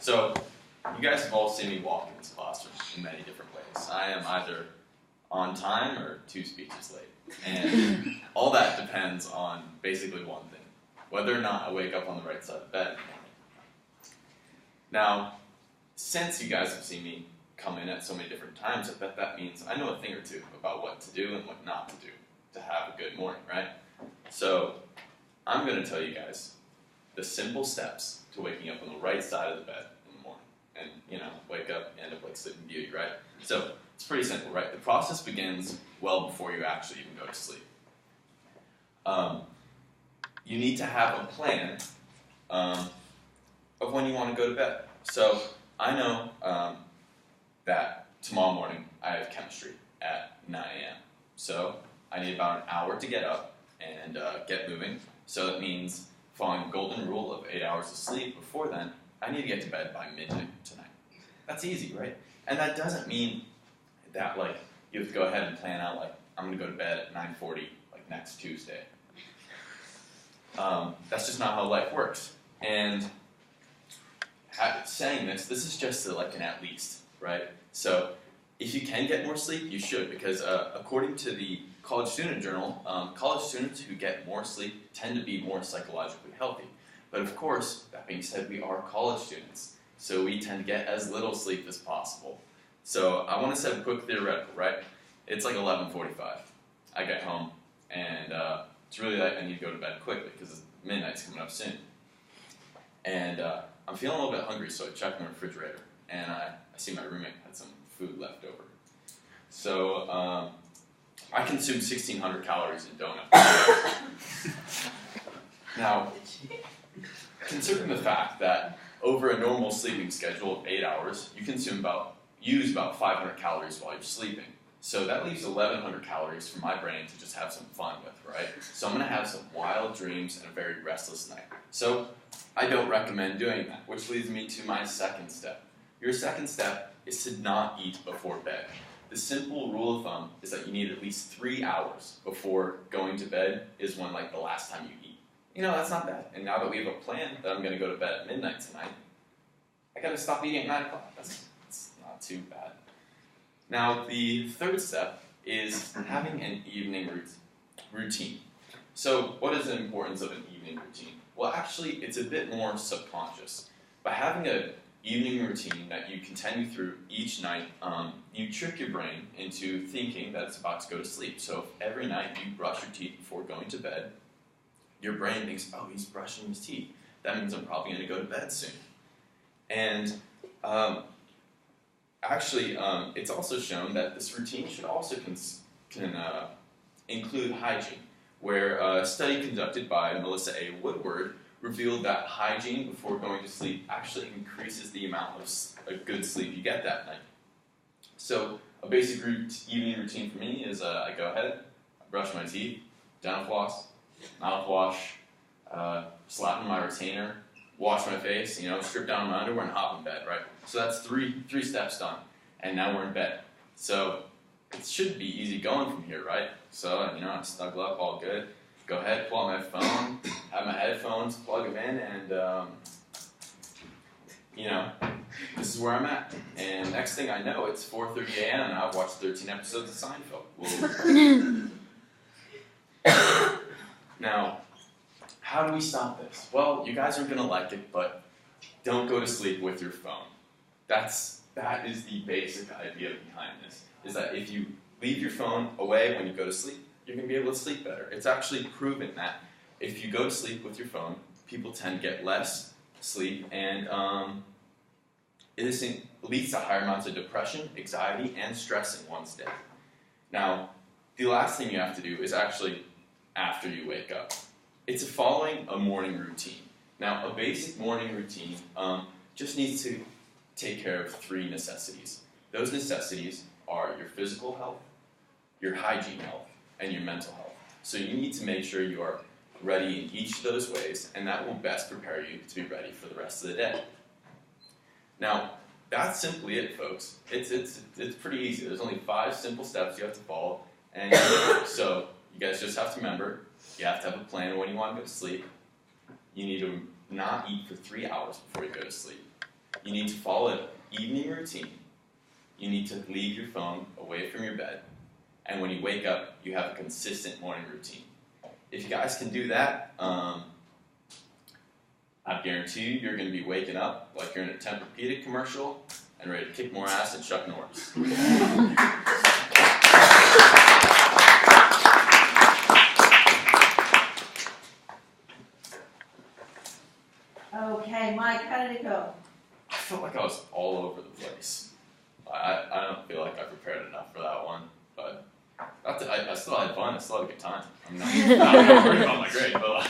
So, you guys have all seen me walk in this classroom in many different ways. I am either on time or 2 speeches late. And all that depends on basically one thing, whether or not I wake up on the right side of bed. Now, since you guys have seen me come in at so many different times, I bet that means I know a thing or two about what to do and what not to do to have a good morning, right? So, I'm going to tell you guys the simple steps to waking up on the right side of the bed in the morning. And, wake up, end up like Sleeping Beauty, right? So, it's pretty simple, right? The process begins well before you actually even go to sleep. You need to have a plan of when you want to go to bed. So, I know that tomorrow morning I have chemistry at 9 a.m. So, I need about an hour to get up and get moving. So that means following the golden rule of 8 hours of sleep before then, I need to get to bed by midnight tonight. That's easy, right? And that doesn't mean that, you have to go ahead and plan out, I'm going to go to bed at 9:40, next Tuesday. That's just not how life works. And saying this is just an at least, right? So if you can get more sleep, you should, because according to the College Student Journal, college students who get more sleep tend to be more psychologically healthy. But of course, that being said, we are college students, so we tend to get as little sleep as possible. So I want to set a quick theoretical, right? It's 11:45. I get home, and it's really late. I need to go to bed quickly because midnight's coming up soon. And I'm feeling a little bit hungry, so I check my refrigerator, and I see my roommate had some food left over. So I consumed 1,600 calories in donuts. Now, considering the fact that over a normal sleeping schedule of 8 hours, you use about 500 calories while you're sleeping. So that leaves 1,100 calories for my brain to just have some fun with, right? So I'm going to have some wild dreams and a very restless night. So I don't recommend doing that, which leads me to my second step. Your second step is to not eat before bed. The simple rule of thumb is that you need at least 3 hours before going to bed is when the last time you eat. That's not bad. And now that we have a plan that I'm going to go to bed at midnight tonight, I got to stop eating at 9 o'clock. That's not too bad. Now, the third step is having an evening routine. So what is the importance of an evening routine? Well, actually, it's a bit more subconscious. By having an evening routine that you continue through each night, you trick your brain into thinking that it's about to go to sleep. So if every night you brush your teeth before going to bed, your brain thinks, oh, he's brushing his teeth. That means I'm probably going to go to bed soon. And actually, it's also shown that this routine should also include hygiene, where a study conducted by Melissa A. Woodward revealed that hygiene before going to sleep actually increases the amount of good sleep you get that night. So a basic evening routine for me is I go ahead, I brush my teeth, dental floss, mouthwash, slap in my retainer, wash my face, strip down my underwear and hop in bed, right? So that's three steps done, and now we're in bed. So it should be easy going from here, right? So, I snuggle up, all good. Go ahead, pull out my phone, have my headphones, plug them in, and, this is where I'm at. And next thing I know, it's 4:30 a.m. and I've watched 13 episodes of Seinfeld. Now, how do we stop this? Well, you guys aren't going to like it, but don't go to sleep with your phone. That is the basic idea behind this, is that if you leave your phone away when you go to sleep, you're going to be able to sleep better. It's actually proven that if you go to sleep with your phone, people tend to get less sleep, and it leads to higher amounts of depression, anxiety, and stress in one's day. Now, the last thing you have to do is actually after you wake up. It's following a morning routine. Now, a basic morning routine just needs to take care of 3 necessities. Those necessities are your physical health, your hygiene health, and your mental health. So you need to make sure you are ready in each of those ways, and that will best prepare you to be ready for the rest of the day. Now, that's simply it, folks. It's pretty easy. There's only 5 simple steps you have to follow, and so you guys just have to remember, you have to have a plan when you want to go to sleep. You need to not eat for 3 hours before you go to sleep. you need to follow an evening routine. You need to leave your phone away from your bed. And when you wake up, you have a consistent morning routine. If you guys can do that, I guarantee you, you're going to be waking up like you're in a Tempur-Pedic commercial and ready to kick more ass than Chuck Norris. Okay, Mike, how did it go? I felt like I was all over the place. I don't feel like I prepared enough for that one, but I still had fun. I still had a good time. I'm not worried about my grade, but